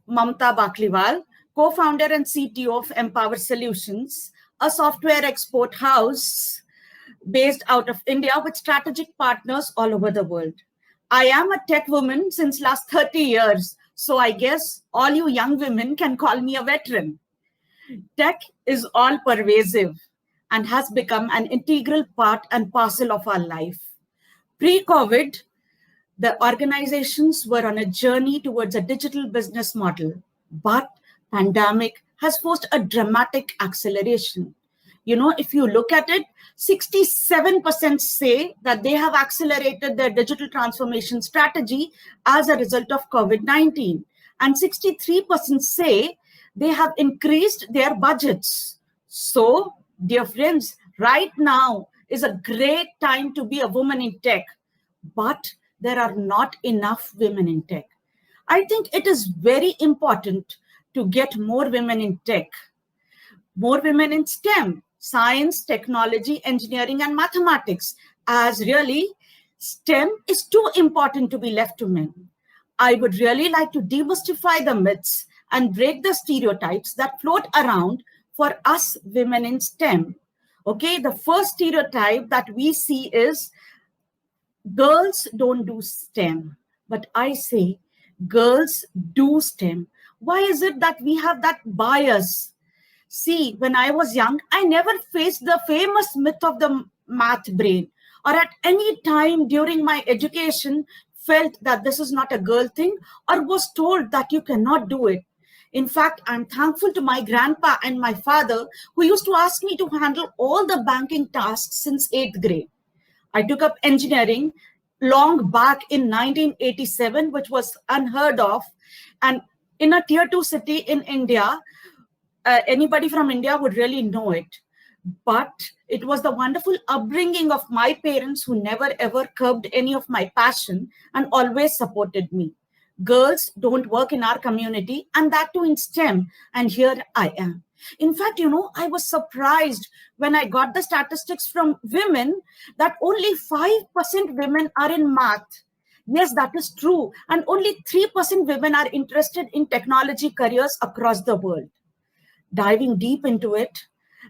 Mamta Bakliwal, co-founder and CTO of Empower Solutions, a software export house based out of India with strategic partners all over the world. I am a tech woman since last 30 years, so I guess all you young women can call me a veteran. Tech is all pervasive and has become an integral part and parcel of our life. Pre-COVID, the organizations were on a journey towards a digital business model, but pandemic has forced a dramatic acceleration. If you look at it, 67% say that they have accelerated their digital transformation strategy as a result of COVID-19. And 63% say they have increased their budgets. So, dear friends, right now is a great time to be a woman in tech, but there are not enough women in tech. I think it is very important to get more women in tech, more women in STEM, science, technology, engineering, and mathematics, as really STEM is too important to be left to men. I would really like to demystify the myths and break the stereotypes that float around for us women in STEM. Okay, the first stereotype that we see is girls don't do STEM, but I say girls do STEM. Why is it that we have that bias? See, when I was young, I never faced the famous myth of the math brain, or at any time during my education felt that this is not a girl thing, or was told that you cannot do it. In fact, I'm thankful to my grandpa and my father who used to ask me to handle all the banking tasks since 8th grade. I took up engineering long back in 1987, which was unheard of. And in a tier 2 city in India, anybody from India would really know it. But it was the wonderful upbringing of my parents who never ever curbed any of my passion and always supported me. Girls don't work in our community, and that too in STEM. And here I am. In fact, I was surprised when I got the statistics from women that only 5% women are in math. Yes, that is true. And only 3% women are interested in technology careers across the world. Diving deep into it,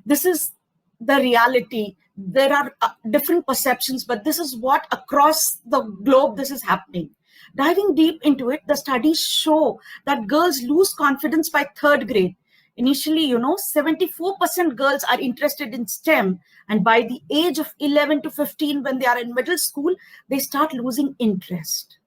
this is the reality. There are different perceptions, but this is what across the globe this is happening. Diving deep into it, the studies show that girls lose confidence by 3rd grade. Initially, 74% girls are interested in STEM, and by the age of 11 to 15, when they are in middle school, they start losing interest.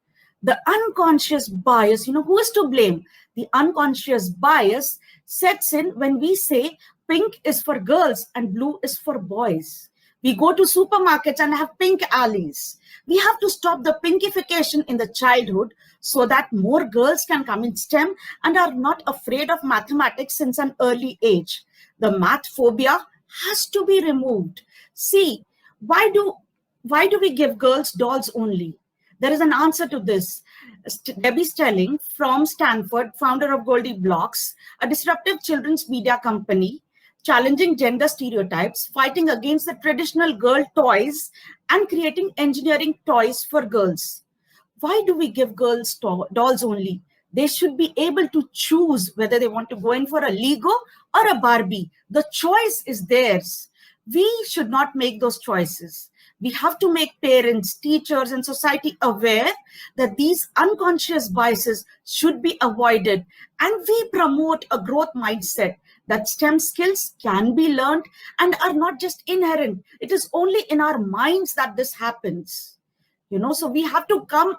The unconscious bias, who is to blame? The unconscious bias sets in when we say pink is for girls and blue is for boys. We go to supermarkets and have pink alleys. We have to stop the pinkification in the childhood so that more girls can come in STEM and are not afraid of mathematics since an early age. The math phobia has to be removed. See, why do we give girls dolls only? There is an answer to this. Debbie Stelling from Stanford, founder of Goldie Blocks, a disruptive children's media company, challenging gender stereotypes, fighting against the traditional girl toys, and creating engineering toys for girls. Why do we give girls dolls only? They should be able to choose whether they want to go in for a Lego or a Barbie. The choice is theirs. We should not make those choices. We have to make parents, teachers, and society aware that these unconscious biases should be avoided. And we promote a growth mindset that STEM skills can be learned and are not just inherent. It is only in our minds that this happens. So we have to come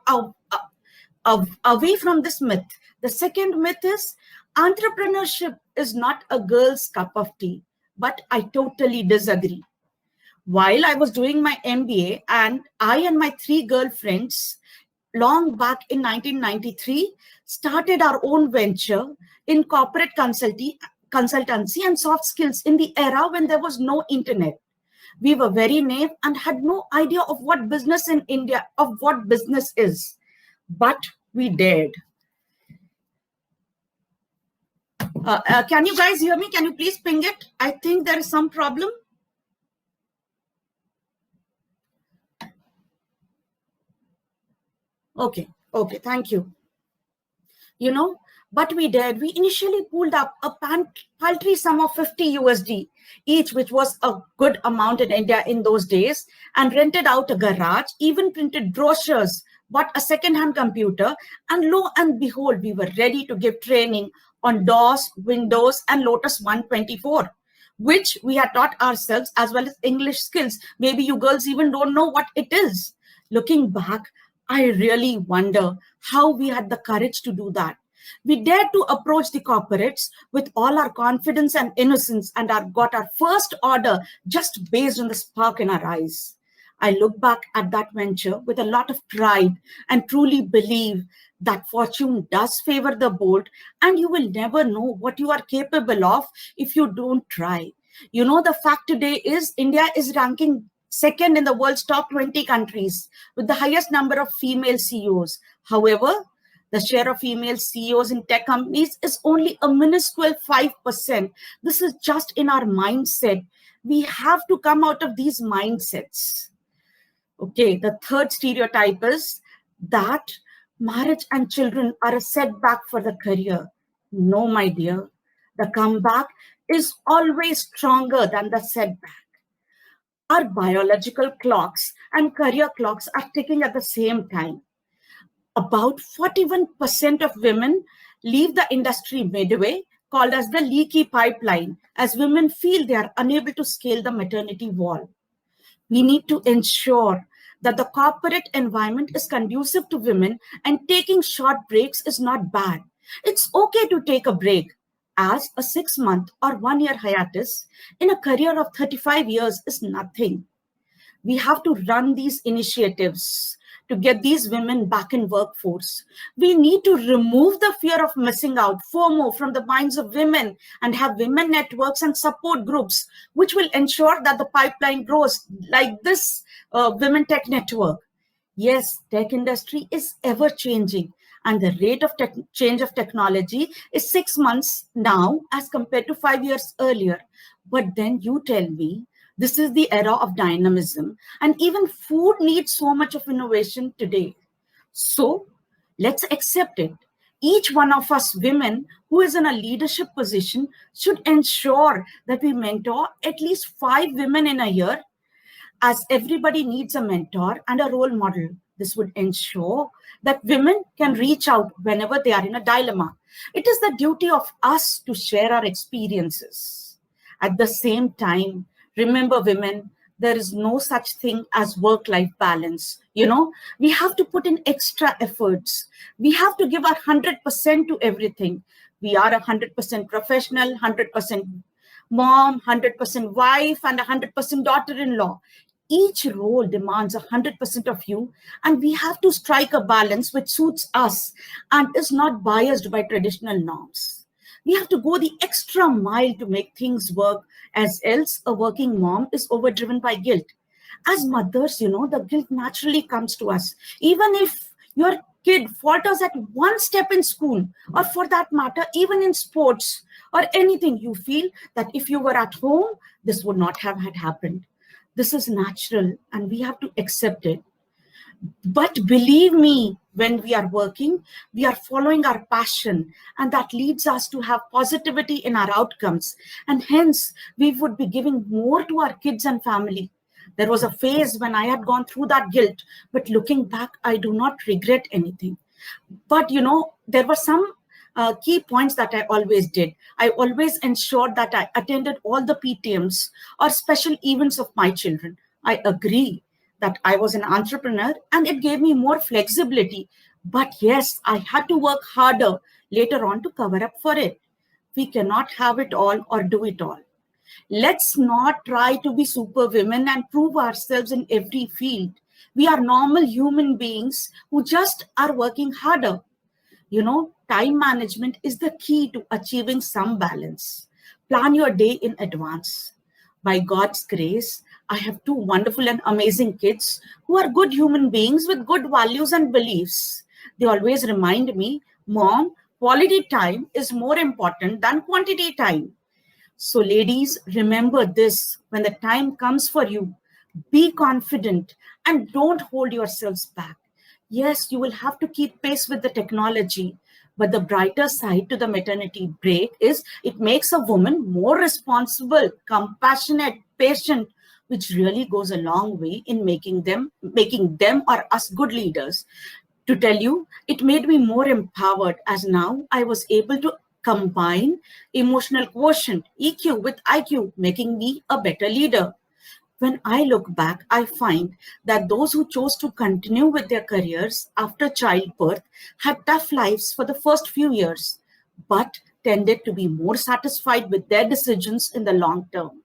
away from this myth. The second myth is entrepreneurship is not a girl's cup of tea, but I totally disagree. While I was doing my MBA, and I and my 3 girlfriends, long back in 1993, started our own venture in corporate consultancy and soft skills in the era when there was no internet. We were very naive and had no idea of what business in India, of what business is, but we dared. Can you guys hear me? Can you please ping it? I think there is some problem. Okay, thank you. But we did. We initially pulled up a paltry sum of 50 USD each, which was a good amount in India in those days, and rented out a garage, even printed brochures, bought a second-hand computer, and lo and behold, we were ready to give training on DOS, Windows, and Lotus 124, which we had taught ourselves, as well as English skills. Maybe you girls even don't know what it is. Looking back, I really wonder how we had the courage to do that. We dared to approach the corporates with all our confidence and innocence, and got our first order just based on the spark in our eyes. I look back at that venture with a lot of pride and truly believe that fortune does favor the bold, and you will never know what you are capable of if you don't try. You know, the fact today is India is ranking second in the world's top 20 countries with the highest number of female CEOs. However, the share of female CEOs in tech companies is only a minuscule 5%. This is just in our mindset. We have to come out of these mindsets. Okay, the third stereotype is that marriage and children are a setback for the career. No, my dear. The comeback is always stronger than the setback. Our biological clocks and career clocks are ticking at the same time. About 41% of women leave the industry midway, called as the leaky pipeline, as women feel they are unable to scale the maternity wall. We need to ensure that the corporate environment is conducive to women, and taking short breaks is not bad. It's okay to take a break, as a 6-month or 1-year hiatus in a career of 35 years is nothing. We have to run these initiatives to get these women back in workforce. We need to remove the fear of missing out, FOMO, from the minds of women, and have women networks and support groups, which will ensure that the pipeline grows, like this Women Tech Network. Yes, tech industry is ever changing, and the rate of change of technology is 6 months now as compared to 5 years earlier. But then you tell me, this is the era of dynamism, and even food needs so much of innovation today. So let's accept it. Each one of us women who is in a leadership position should ensure that we mentor at least 5 women in a year, as everybody needs a mentor and a role model. This would ensure that women can reach out whenever they are in a dilemma. It is the duty of us to share our experiences. At the same time, remember, women, there is no such thing as work-life balance. You know, we have to put in extra efforts. We have to give our 100% to everything. We are 100% professional, 100% mom, 100% wife, and 100% daughter-in-law. Each role demands 100% of you, and we have to strike a balance which suits us and is not biased by traditional norms. We have to go the extra mile to make things work, as else a working mom is overdriven by guilt. As mothers, you know, the guilt naturally comes to us. Even if your kid falters at one step in school, or for that matter, even in sports or anything, you feel that if you were at home, this would not have had happened. This is natural, and we have to accept it. But believe me, when we are working, we are following our passion, and that leads us to have positivity in our outcomes. And hence, we would be giving more to our kids and family. There was a phase when I had gone through that guilt, but looking back, I do not regret anything. But, you know, there were some key points that I always did. I always ensured that I attended all the PTMs or special events of my children. I agree that I was an entrepreneur and it gave me more flexibility. But yes, I had to work harder later on to cover up for it. We cannot have it all or do it all. Let's not try to be superwomen and prove ourselves in every field. We are normal human beings who just are working harder. You know, time management is the key to achieving some balance. Plan your day in advance. By God's grace, I have 2 wonderful and amazing kids who are good human beings with good values and beliefs. They always remind me, Mom, quality time is more important than quantity time. So ladies, remember this: when the time comes for you, be confident and don't hold yourselves back. Yes, you will have to keep pace with the technology, But the brighter side to the maternity break is it makes a woman more responsible, compassionate, patient, which really goes a long way in making them or us good leaders. To tell you, it made me more empowered, as now I was able to combine emotional quotient, EQ, with IQ, making me a better leader. When I look back, I find that those who chose to continue with their careers after childbirth had tough lives for the first few years, but tended to be more satisfied with their decisions in the long term.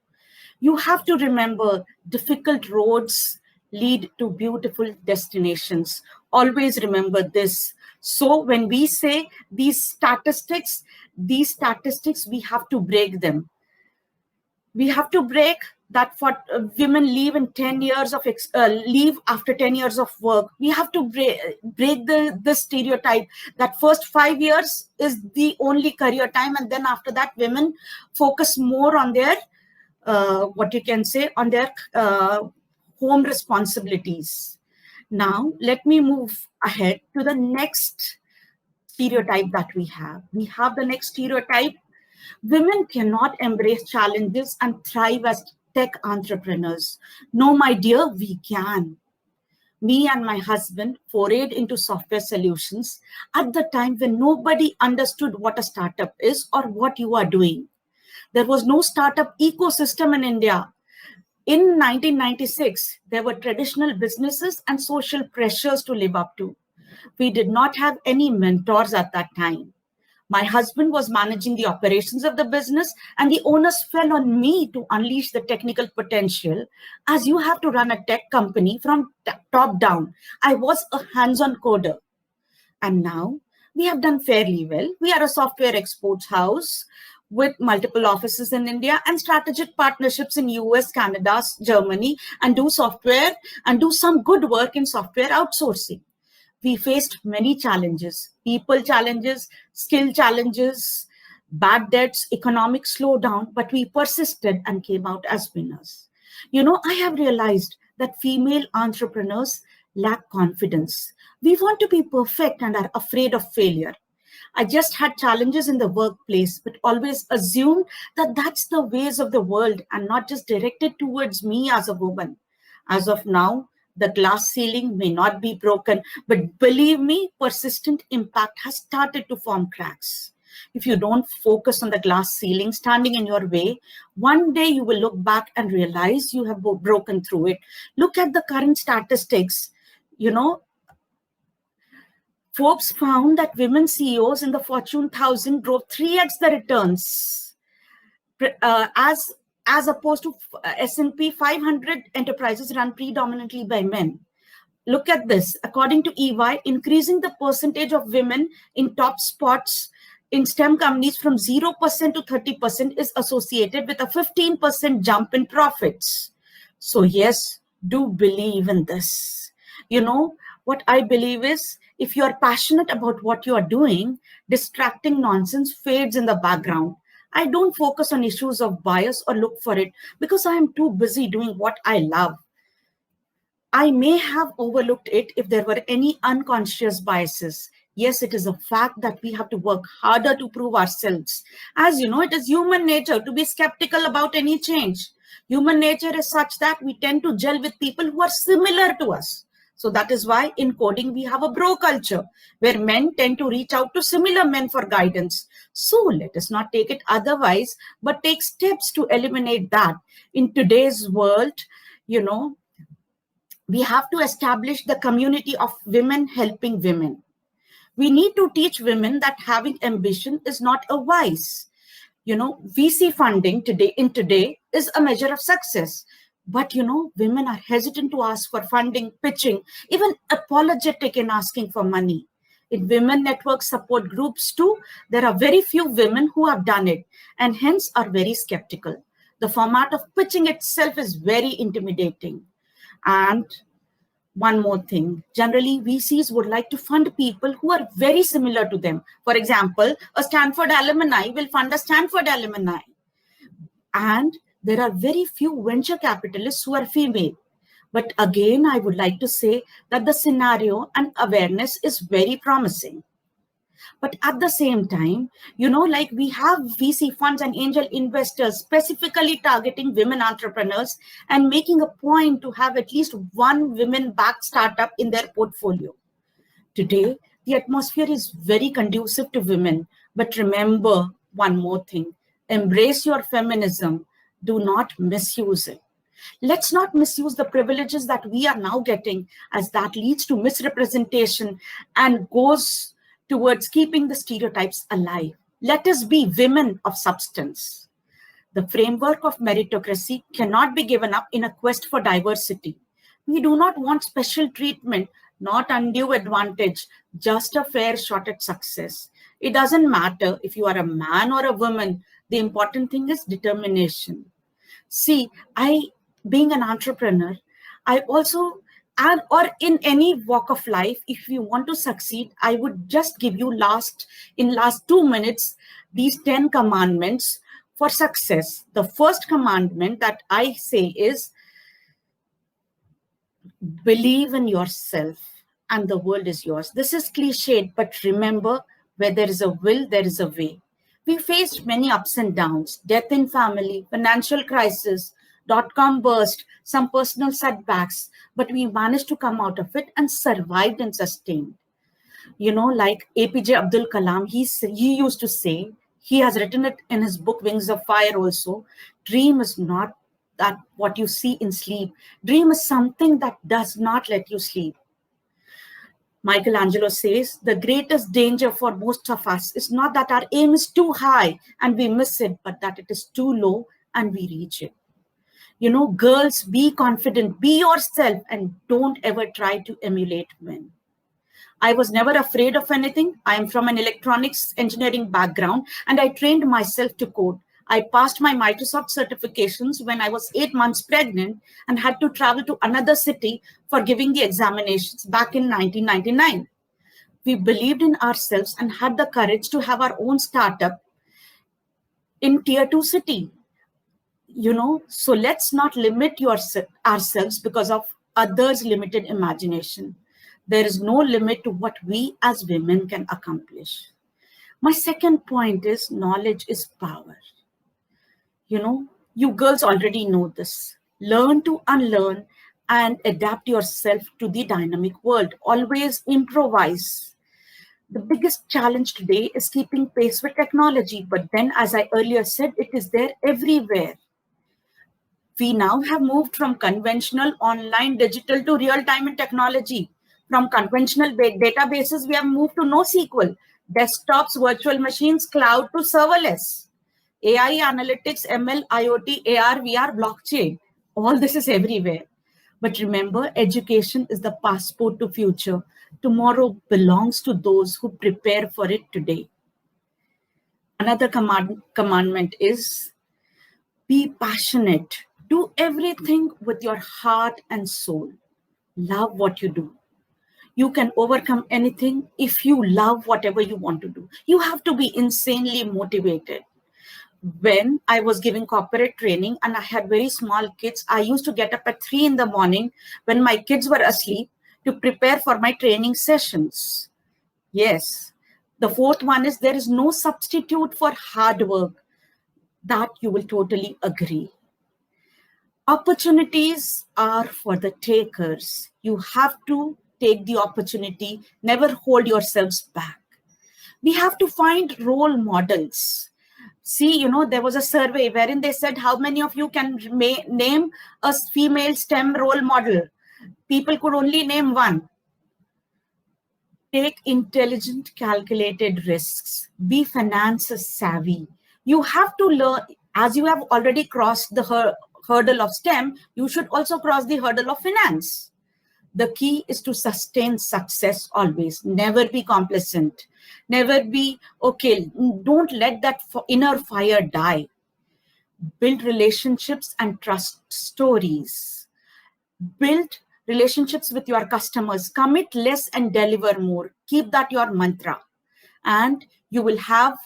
You have to remember, difficult roads lead to beautiful destinations. Always remember this. So when we say these statistics, we have to break them. We have to break that for women leave in 10 years of leave after 10 years of work. We have to break the stereotype that first 5 years is the only career time, and then after that women focus more on their what you can say, on their home responsibilities. Now let me move ahead to the next stereotype that we have. We have the next stereotype: women cannot embrace challenges and thrive as tech entrepreneurs. No, my dear, we can. Me and my husband forayed into software solutions at the time when nobody understood what a startup is or what you are doing. There was no startup ecosystem in India. In 1996, there were traditional businesses and social pressures to live up to. We did not have any mentors at that time. My husband was managing the operations of the business, and the onus fell on me to unleash the technical potential, as you have to run a tech company from top down. I was a hands-on coder. And now we have done fairly well. We are a software exports house with multiple offices in India and strategic partnerships in US, Canada, Germany, and do some good work in software outsourcing. We faced many challenges: people challenges, skill challenges, bad debts, economic slowdown, but we persisted and came out as winners. You know, I have realized that female entrepreneurs lack confidence. We want to be perfect and are afraid of failure. I just had challenges in the workplace, but always assumed that that's the ways of the world and not just directed towards me as a woman. As of now, the glass ceiling may not be broken, but believe me, persistent impact has started to form cracks. If you don't focus on the glass ceiling standing in your way, one day you will look back and realize you have broken through it. Look at the current statistics. You know, Forbes found that women CEOs in the Fortune 1000 drove 3x the returns as opposed to S&P 500 enterprises run predominantly by men. Look at this. According to EY, increasing the percentage of women in top spots in STEM companies from 0% to 30% is associated with a 15% jump in profits. So yes, do believe in this. You know, what I believe is, if you are passionate about what you are doing, distracting nonsense fades in the background. I don't focus on issues of bias or look for it because I am too busy doing what I love. I may have overlooked it if there were any unconscious biases. Yes, it is a fact that we have to work harder to prove ourselves. As you know, it is human nature to be skeptical about any change. Human nature is such that we tend to gel with people who are similar to us. So that is why in coding, we have a bro culture where men tend to reach out to similar men for guidance. So let us not take it otherwise, but take steps to eliminate that. In today's world, you know, we have to establish the community of women helping women. We need to teach women that having ambition is not a vice. You know, VC funding today is a measure of success. But, you know, women are hesitant to ask for funding, pitching, even apologetic in asking for money. In women network support groups too, there are very few women who have done it and hence are very skeptical. The format of pitching itself is very intimidating. And one more thing, generally VCs would like to fund people who are very similar to them. For example, a Stanford alumni will fund a Stanford alumni. And there are very few venture capitalists who are female. But again, I would like to say that the scenario and awareness is very promising. But at the same time, like we have VC funds and angel investors specifically targeting women entrepreneurs and making a point to have at least one women-backed startup in their portfolio. Today, the atmosphere is very conducive to women. But remember one more thing. Embrace your feminism. Do not misuse it. Let's not misuse the privileges that we are now getting, as that leads to misrepresentation and goes towards keeping the stereotypes alive. Let us be women of substance. The framework of meritocracy cannot be given up in a quest for diversity. We do not want special treatment, not undue advantage, just a fair shot at success. It doesn't matter if you are a man or a woman. The important thing is determination. See, being an entrepreneur, I also, or in any walk of life, if you want to succeed, I would just give you last 2 minutes, these 10 commandments for success. The first commandment that I say is, believe in yourself and the world is yours. This is cliched, but remember, where there is a will, there is a way. We faced many ups and downs, death in family, financial crisis, dot-com burst, some personal setbacks, but we managed to come out of it and survived and sustained. Like APJ Abdul Kalam, he used to say, he has written it in his book, Wings of Fire also, dream is not that what you see in sleep. Dream is something that does not let you sleep. Michelangelo says, the greatest danger for most of us is not that our aim is too high and we miss it, but that it is too low and we reach it. Girls, be confident, be yourself, and don't ever try to emulate men. I was never afraid of anything. I am from an electronics engineering background, and I trained myself to code. I passed my Microsoft certifications when I was 8 months pregnant and had to travel to another city for giving the examinations back in 1999. We believed in ourselves and had the courage to have our own startup in tier 2 city. So let's not limit ourselves because of others' limited imagination. There is no limit to what we as women can accomplish. My second point is knowledge is power. You girls already know this. Learn to unlearn and adapt yourself to the dynamic world. Always improvise. The biggest challenge today is keeping pace with technology. But then, as I earlier said, it is there everywhere. We now have moved from conventional, online, digital to real-time and technology. From conventional databases, we have moved to NoSQL, desktops, virtual machines, cloud to serverless. AI, analytics, ML, IoT, AR, VR, blockchain. All this is everywhere. But remember, education is the passport to future. Tomorrow belongs to those who prepare for it today. Another commandment is be passionate. Do everything with your heart and soul. Love what you do. You can overcome anything if you love whatever you want to do. You have to be insanely motivated. When I was giving corporate training and I had very small kids, I used to get up at 3 in the morning when my kids were asleep to prepare for my training sessions. Yes. The fourth one is there is no substitute for hard work. That you will totally agree. Opportunities are for the takers. You have to take the opportunity, never hold yourselves back. We have to find role models. See, there was a survey wherein they said, how many of you can name a female STEM role model? People could only name one. Take intelligent, calculated risks. Be finance savvy. You have to learn, as you have already crossed the hurdle of STEM, you should also cross the hurdle of finance. The key is to sustain success always. Never be complacent. Never be, okay, don't let that inner fire die. Build relationships and trust stories. Build relationships with your customers. Commit less and deliver more. Keep that your mantra. And you will have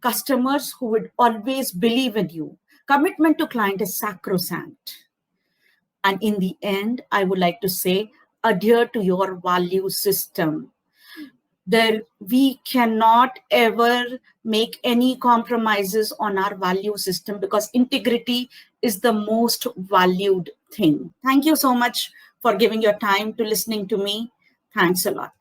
customers who would always believe in you. Commitment to client is sacrosanct. And in the end, I would like to say, adhere to your value system. we cannot ever make any compromises on our value system, because integrity is the most valued thing. Thank you so much for giving your time to listening to me. Thanks a lot.